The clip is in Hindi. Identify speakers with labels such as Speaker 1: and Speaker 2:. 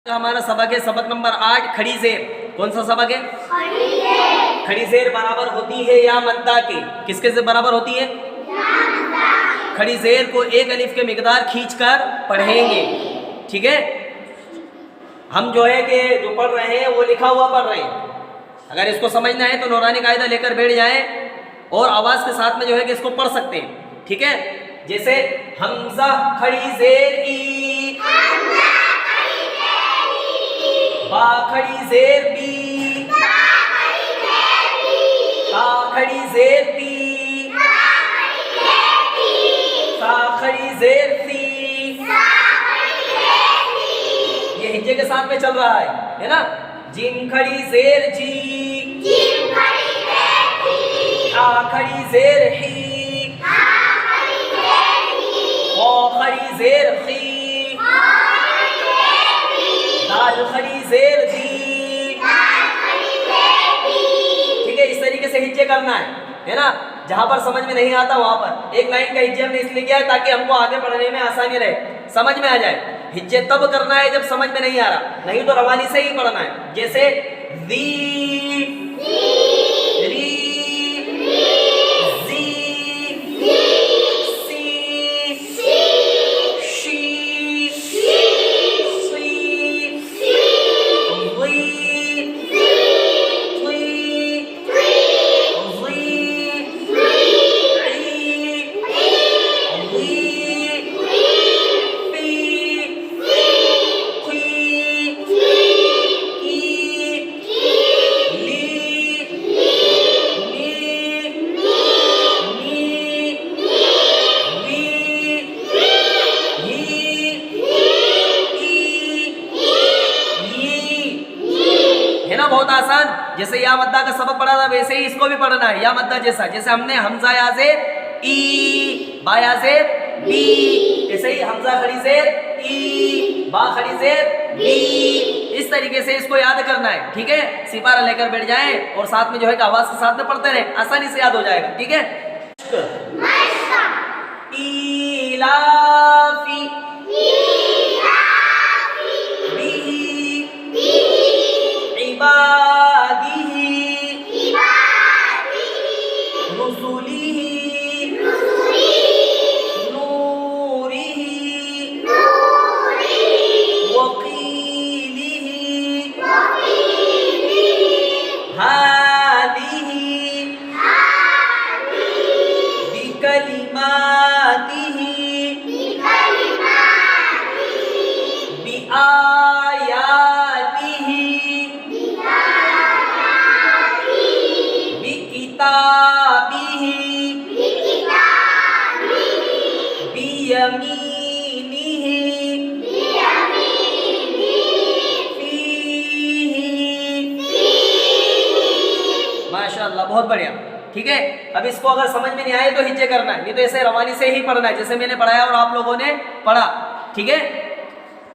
Speaker 1: हमारा सबक है सबक नंबर 8 खड़ी जेर। कौन सा सबक है? खड़ी जेर बराबर होती है या मद्दा के। किसके से बराबर होती है? खड़ी जेर को एक अलिफ के मिकदार खींचकर पढ़ेंगे। ठीक है, हम जो है कि जो पढ़ रहे हैं वो लिखा हुआ पढ़ रहे हैं। अगर इसको समझना है तो नूरानी कायदा लेकर बैठ जाएं और आवाज के साथ में जो है कि इसको पढ़ सकते हैं। ठीक है, जैसे हमजा खड़ी जेर ई, बा खड़ी जेर बी, ता खड़ी जेर ती, सा खड़ी जेर सी। ये हिज्जे के साथ में चल रहा है ना। जिम खड़ी जेर जी, आ खड़ी जेर ही, ओ खड़ी जेर खी, दाल खड़ी जेर दी। ठीक है, इस तरीके से हिज्जे करना है ना। जहां पर समझ में नहीं आता वहां पर एक लाइन का हिज्जे हमने इसलिए किया है ताकि हमको आगे पढ़ने में आसानी रहे, समझ में आ जाए। हिज्जे तब करना है जब समझ में नहीं आ रहा, नहीं तो रवानी से ही पढ़ना है। जैसे दी, री, बहुत आसान। जैसे या मद्दा का सबक पढ़ा था वैसे ही इसको भी पढ़ना है या मद्दा जैसा। जैसे हमने हमजा या जेर ई, बा या जेर बी, ऐसे ही हमजा खड़ी जेर ई, बा खड़ी जेर बी। इस तरीके से इसको याद करना है। ठीक है, सिपारा लेकर बैठ जाएं और साथ में जो है कि आवाज के साथ में पढ़ते रहे, आसानी से याद हो जाएगा। ठीक है, इलाफी इबादिही रुसुलिही नूरिही वकीलिही हादिही बिकलिमातिही बिआयातिही बिकिताबिही बियमीनिही माशाअल्लाह, बहुत बढ़िया। ठीक है, अब इसको अगर समझ में नहीं आए तो हिज्जे करना है, नहीं तो ऐसे रवानी से ही पढ़ना है जैसे मैंने पढ़ाया और आप लोगों ने पढ़ा। ठीक है।